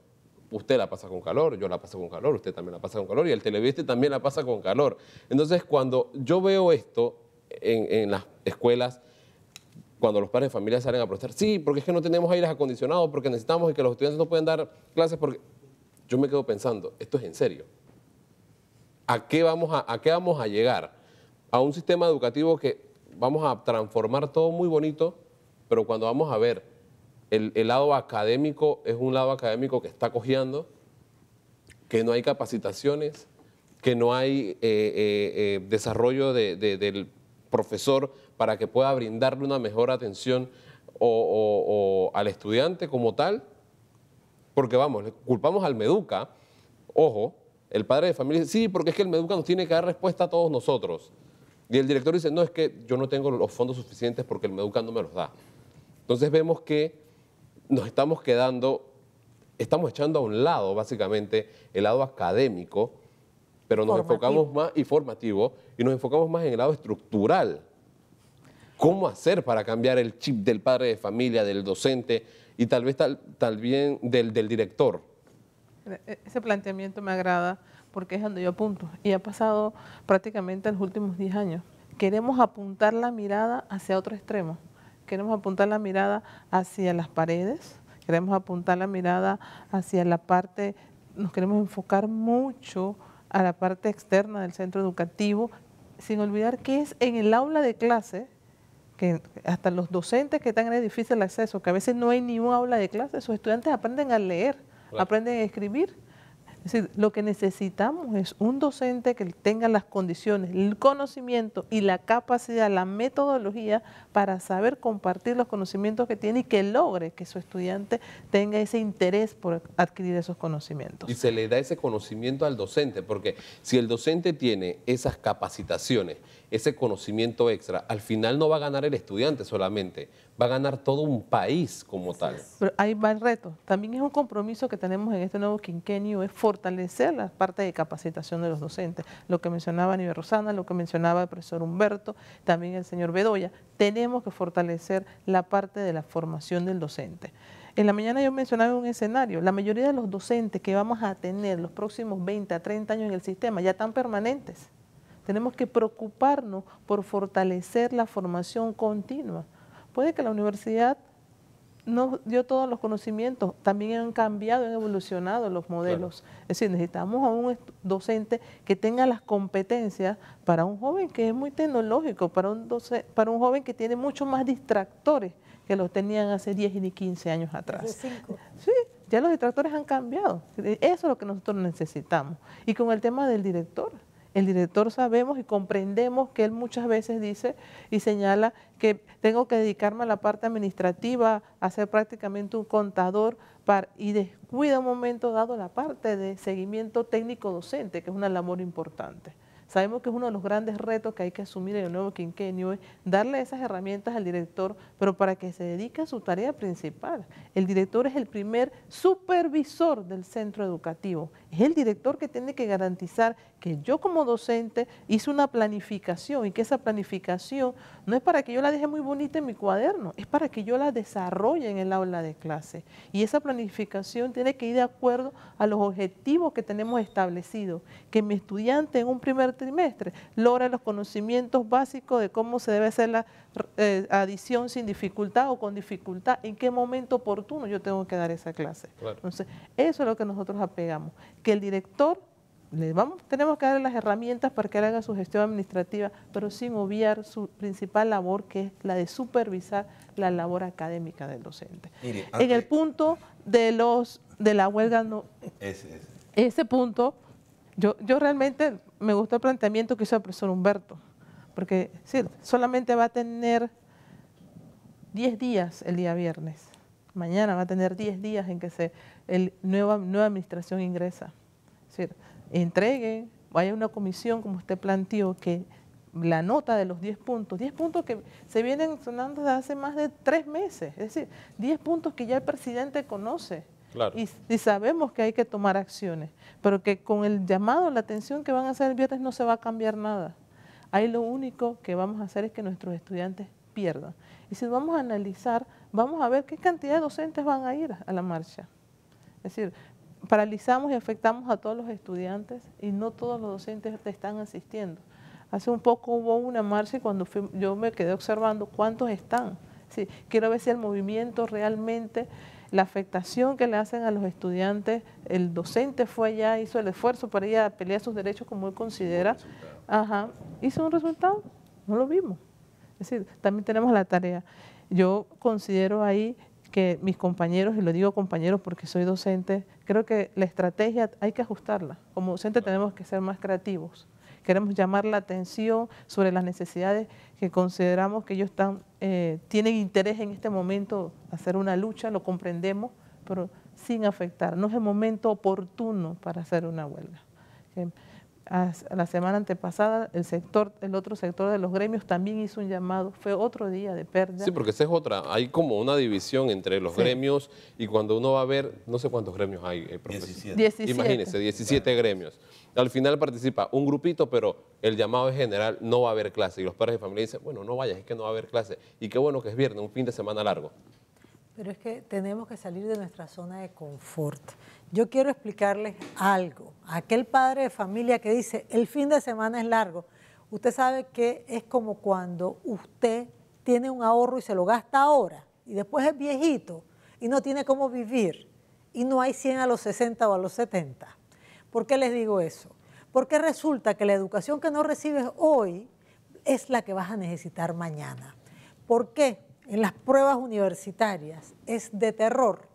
Usted la pasa con calor, yo la paso con calor, usted también la pasa con calor y el televidente también la pasa con calor. Entonces, cuando yo veo esto en las escuelas, cuando los padres de familia salen a protestar, sí, porque es que no tenemos aires acondicionados, porque necesitamos y que los estudiantes no pueden dar clases, porque yo me quedo pensando, ¿esto es en serio? ¿A qué vamos a llegar? A un sistema educativo que vamos a transformar todo muy bonito, pero cuando vamos a ver el lado académico, es un lado académico que está cojeando, que no hay capacitaciones, que no hay desarrollo del profesor para que pueda brindarle una mejor atención o al estudiante como tal, porque vamos, le culpamos al Meduca, ojo, el padre de familia dice, sí, porque es que el Meduca nos tiene que dar respuesta a todos nosotros. Y el director dice, no, es que yo no tengo los fondos suficientes porque el Meduca no me los da. Entonces vemos que nos estamos echando a un lado básicamente el lado académico, pero nos enfocamos más, y formativo, y nos enfocamos más en el lado estructural. ¿Cómo hacer para cambiar el chip del padre de familia, del docente y tal vez también del director? Ese planteamiento me agrada porque es donde yo apunto. Y ha pasado prácticamente en los últimos 10 años. Queremos apuntar la mirada hacia otro extremo. Queremos apuntar la mirada hacia las paredes, queremos apuntar la mirada hacia la parte, nos queremos enfocar mucho a la parte externa del centro educativo, sin olvidar que es en el aula de clase, que hasta los docentes que están en el edificio del acceso, que a veces no hay ni un aula de clase, sus estudiantes aprenden a leer, aprenden a escribir. Es decir, lo que necesitamos es un docente que tenga las condiciones, el conocimiento y la capacidad, la metodología para saber compartir los conocimientos que tiene y que logre que su estudiante tenga ese interés por adquirir esos conocimientos. Y se le da ese conocimiento al docente, porque si el docente tiene esas capacitaciones, ese conocimiento extra, al final no va a ganar el estudiante solamente, va a ganar todo un país como tal. Pero ahí va el reto. También es un compromiso que tenemos en este nuevo quinquenio, es fortalecer la parte de capacitación de los docentes. Lo que mencionaba Aníbal Rosana, lo que mencionaba el profesor Humberto, también el señor Bedoya. Tenemos que fortalecer la parte de la formación del docente. En la mañana yo mencionaba un escenario, la mayoría de los docentes que vamos a tener los próximos 20 a 30 años en el sistema ya están permanentes. Tenemos que preocuparnos por fortalecer la formación continua. Puede que la universidad no dio todos los conocimientos, también han cambiado, han evolucionado los modelos. Claro. Es decir, necesitamos a un docente que tenga las competencias para un joven que es muy tecnológico, para un joven que tiene muchos más distractores que los tenían hace 10 y 15 años atrás. Hace 5. Sí, ya los distractores han cambiado. Eso es lo que nosotros necesitamos. Y con el tema del director. El director sabemos y comprendemos que él muchas veces dice y señala que tengo que dedicarme a la parte administrativa, a ser prácticamente un contador y descuida un momento dado la parte de seguimiento técnico docente, que es una labor importante. Sabemos que es uno de los grandes retos que hay que asumir en el nuevo quinquenio, es darle esas herramientas al director, pero para que se dedique a su tarea principal. El director es el primer supervisor del centro educativo. Es el director que tiene que garantizar que yo como docente hice una planificación y que esa planificación no es para que yo la deje muy bonita en mi cuaderno, es para que yo la desarrolle en el aula de clase. Y esa planificación tiene que ir de acuerdo a los objetivos que tenemos establecidos, que mi estudiante en un primer trimestre logre los conocimientos básicos de cómo se debe hacer la adición sin dificultad o con dificultad, en qué momento oportuno yo tengo que dar esa clase. Claro. Entonces, eso es lo que nosotros apegamos, que el director tenemos que darle las herramientas para que él haga su gestión administrativa, pero sin obviar su principal labor, que es la de supervisar la labor académica del docente. Mire, en el punto de la huelga, ese punto, yo realmente me gustó el planteamiento que hizo el profesor Humberto, porque sí, solamente va a tener 10 días el día viernes. Mañana va a tener 10 días en que nueva administración ingresa. Es decir, entreguen, vaya a una comisión como usted planteó, que la nota de los 10 puntos que se vienen sonando desde hace más de 3 meses, es decir, 10 puntos que ya el presidente conoce. Claro. Y sabemos que hay que tomar acciones, pero que con el llamado, la atención que van a hacer el viernes no se va a cambiar nada. Ahí lo único que vamos a hacer es que nuestros estudiantes pierdan. Y si vamos a analizar, vamos a ver qué cantidad de docentes van a ir a la marcha. Es decir, paralizamos y afectamos a todos los estudiantes y no todos los docentes están asistiendo. Hace un poco hubo una marcha y cuando yo me quedé observando cuántos están. Sí, quiero ver si el movimiento realmente, la afectación que le hacen a los estudiantes, el docente fue allá, hizo el esfuerzo para ir a pelear sus derechos como él considera. Ajá, ¿hizo un resultado? No lo vimos. Es decir, también tenemos la tarea. Yo considero ahí que mis compañeros, y lo digo compañeros porque soy docente, creo que la estrategia hay que ajustarla. Como docente tenemos que ser más creativos. Queremos llamar la atención sobre las necesidades que consideramos que ellos tienen interés en este momento hacer una lucha, lo comprendemos, pero sin afectar. No es el momento oportuno para hacer una huelga. La semana antepasada el otro sector de los gremios también hizo un llamado, fue otro día de pérdida. Sí, porque esa es otra, hay como una división entre los gremios y cuando uno va a ver, no sé cuántos gremios hay, profesor. 17. Imagínense, 17 gremios. Al final participa un grupito, pero el llamado es general, no va a haber clase. Y los padres de familia dicen, bueno, no vayas, es que no va a haber clase. Y qué bueno que es viernes, un fin de semana largo. Pero es que tenemos que salir de nuestra zona de confort. Yo quiero explicarles algo. Aquel padre de familia que dice, el fin de semana es largo, usted sabe que es como cuando usted tiene un ahorro y se lo gasta ahora, y después es viejito y no tiene cómo vivir, y no hay 100 a los 60 o a los 70. ¿Por qué les digo eso? Porque resulta que la educación que no recibes hoy es la que vas a necesitar mañana. ¿Por qué? En las pruebas universitarias es de terror.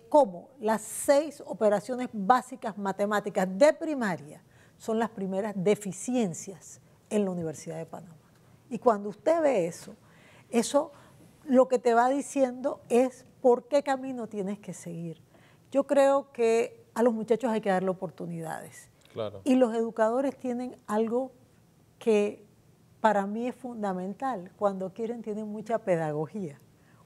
Como las 6 operaciones básicas matemáticas de primaria son las primeras deficiencias en la Universidad de Panamá. Y cuando usted ve eso lo que te va diciendo es por qué camino tienes que seguir. Yo creo que a los muchachos hay que darle oportunidades. Claro. Y los educadores tienen algo que para mí es fundamental. Cuando quieren tienen mucha pedagogía.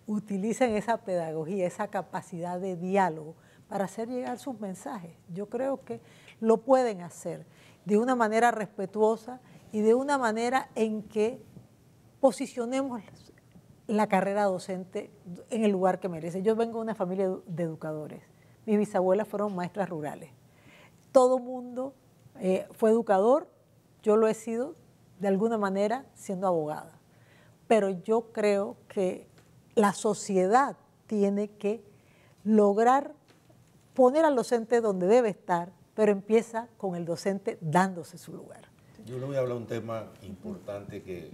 Utilicen esa pedagogía, esa capacidad de diálogo para hacer llegar sus mensajes. Yo creo que lo pueden hacer de una manera respetuosa y de una manera en que posicionemos la carrera docente en el lugar que merece. Yo vengo de una familia de educadores. Mis bisabuelas fueron maestras rurales. Todo mundo fue educador, yo lo he sido de alguna manera siendo abogada. Pero yo creo que la sociedad tiene que lograr poner al docente donde debe estar, pero empieza con el docente dándose su lugar. Yo le voy a hablar de un tema importante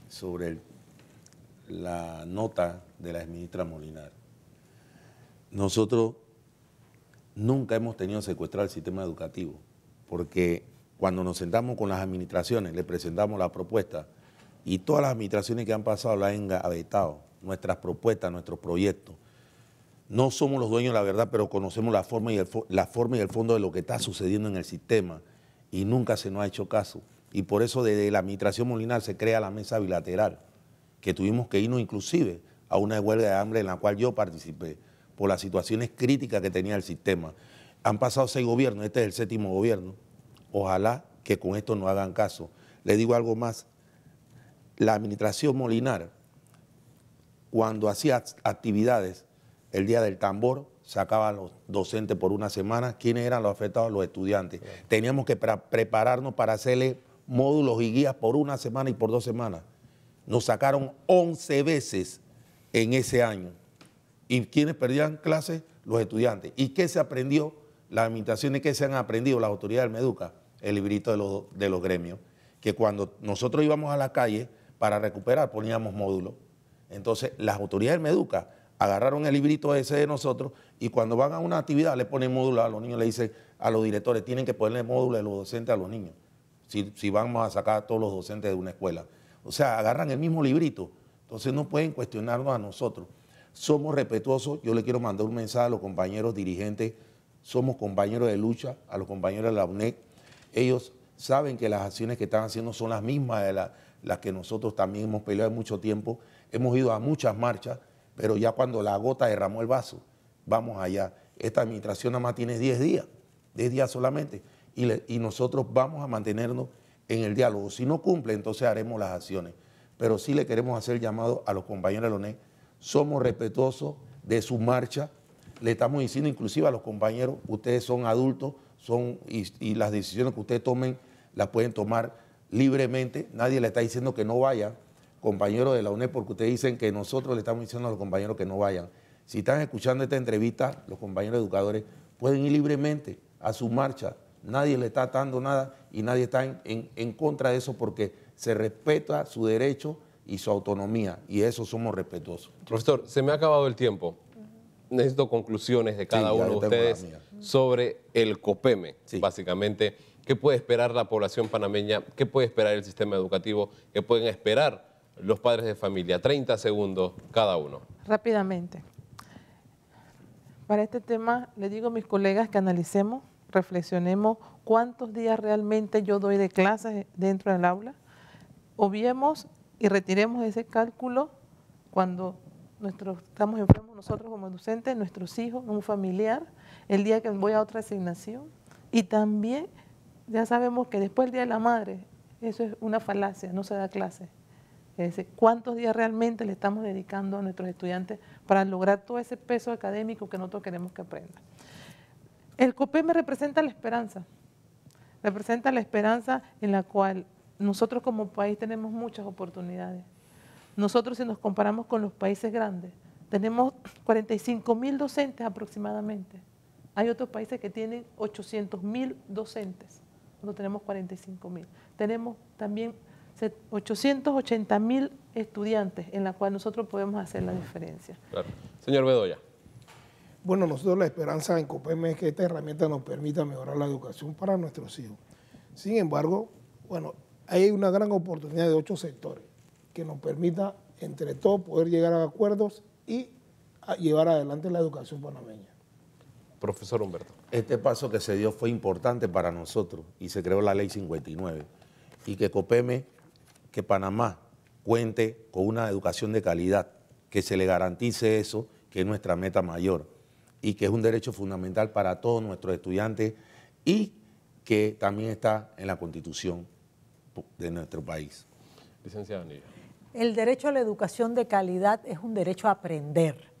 sobre la nota de la exministra Molinar. Nosotros nunca hemos tenido secuestrado el sistema educativo, porque cuando nos sentamos con las administraciones, le presentamos la propuesta y todas las administraciones que han pasado la han engavetado, nuestras propuestas, nuestros proyectos. No somos los dueños de la verdad, pero conocemos la forma y el fondo de lo que está sucediendo en el sistema y nunca se nos ha hecho caso. Y por eso desde la administración Molinar se crea la mesa bilateral, que tuvimos que irnos inclusive a una huelga de hambre en la cual yo participé, por las situaciones críticas que tenía el sistema. Han pasado 6 gobiernos, este es el 7º gobierno. Ojalá que con esto no hagan caso. Le digo algo más, la administración Molinar, cuando hacía actividades, el día del tambor, sacaba a los docentes por una semana. ¿Quiénes eran los afectados? Los estudiantes. Teníamos que prepararnos para hacerle módulos y guías por una semana y por 2 semanas. Nos sacaron 11 veces en ese año. ¿Y quiénes perdían clases? Los estudiantes. ¿Y qué se aprendió? Las administraciones que se han aprendido, las autoridades del Meduca, el librito de los gremios, que cuando nosotros íbamos a la calle para recuperar poníamos módulos. Entonces las autoridades del Meduca agarraron el librito ese de nosotros y cuando van a una actividad le ponen módulos a los niños, le dicen a los directores, tienen que ponerle módulos de los docentes a los niños, si vamos a sacar a todos los docentes de una escuela. O sea, agarran el mismo librito, entonces no pueden cuestionarnos a nosotros. Somos respetuosos, yo le quiero mandar un mensaje a los compañeros dirigentes, somos compañeros de lucha, a los compañeros de la UNED. Ellos saben que las acciones que están haciendo son las mismas de las que nosotros también hemos peleado mucho tiempo. Hemos ido a muchas marchas, pero ya cuando la gota derramó el vaso, vamos allá. Esta administración nada más tiene 10 días solamente, y nosotros vamos a mantenernos en el diálogo. Si no cumple, entonces haremos las acciones. Pero sí le queremos hacer llamado a los compañeros de la UNED. Somos respetuosos de su marcha. Le estamos diciendo inclusive a los compañeros, ustedes son adultos y las decisiones que ustedes tomen las pueden tomar libremente. Nadie le está diciendo que no vayan, compañeros de la UNED, porque ustedes dicen que nosotros le estamos diciendo a los compañeros que no vayan. Si están escuchando esta entrevista, los compañeros educadores pueden ir libremente a su marcha. Nadie le está atando nada y nadie está en contra de eso porque se respeta su derecho y su autonomía, y eso somos respetuosos. Profesor, se me ha acabado el tiempo. Necesito conclusiones de cada uno de ustedes sobre el COPEME, básicamente. ¿Qué puede esperar la población panameña? ¿Qué puede esperar el sistema educativo? ¿Qué pueden esperar los padres de familia? 30 segundos cada uno. Rápidamente. Para este tema, le digo a mis colegas que analicemos, reflexionemos cuántos días realmente yo doy de clases dentro del aula. Obviemos y retiremos ese cálculo cuando estamos enfermos nosotros como docentes, nuestros hijos, un familiar, el día que voy a otra asignación. Y también ya sabemos que después del Día de la Madre, eso es una falacia, no se da clase. Es decir, ¿cuántos días realmente le estamos dedicando a nuestros estudiantes para lograr todo ese peso académico que nosotros queremos que aprendan? El COPEME representa la esperanza en la cual nosotros como país tenemos muchas oportunidades. Nosotros, si nos comparamos con los países grandes, tenemos 45.000 docentes aproximadamente. Hay otros países que tienen 800.000 docentes, nosotros tenemos 45.000. Tenemos también 880.000 estudiantes en la cual nosotros podemos hacer la diferencia. Claro. Señor Bedoya. Bueno, nosotros la esperanza en COPEME es que esta herramienta nos permita mejorar la educación para nuestros hijos. Sin embargo, bueno, hay una gran oportunidad de 8 sectores que nos permita entre todos poder llegar a acuerdos y llevar adelante la educación panameña. Profesor Humberto. Este paso que se dio fue importante para nosotros y se creó la Ley 59 y que COPEME, que Panamá cuente con una educación de calidad, que se le garantice eso, que es nuestra meta mayor y que es un derecho fundamental para todos nuestros estudiantes y que también está en la Constitución de nuestro país. Licenciada Nidia. El derecho a la educación de calidad es un derecho a aprender.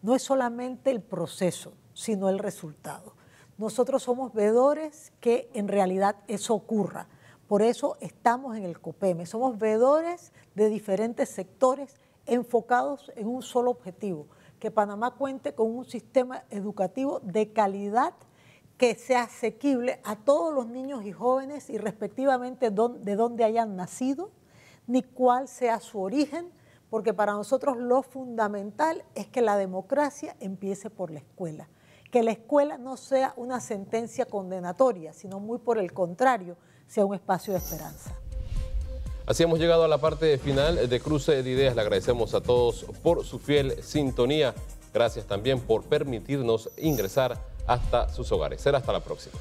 No es solamente el proceso, sino el resultado. Nosotros somos veedores que en realidad eso ocurra. Por eso estamos en el COPEME. Somos veedores de diferentes sectores enfocados en un solo objetivo, que Panamá cuente con un sistema educativo de calidad que sea asequible a todos los niños y jóvenes y respectivamente de dónde hayan nacido, ni cuál sea su origen, porque para nosotros lo fundamental es que la democracia empiece por la escuela, que la escuela no sea una sentencia condenatoria, sino muy por el contrario, sea un espacio de esperanza. Así hemos llegado a la parte final de Cruce de Ideas. Le agradecemos a todos por su fiel sintonía. Gracias también por permitirnos ingresar hasta sus hogares. Será hasta la próxima.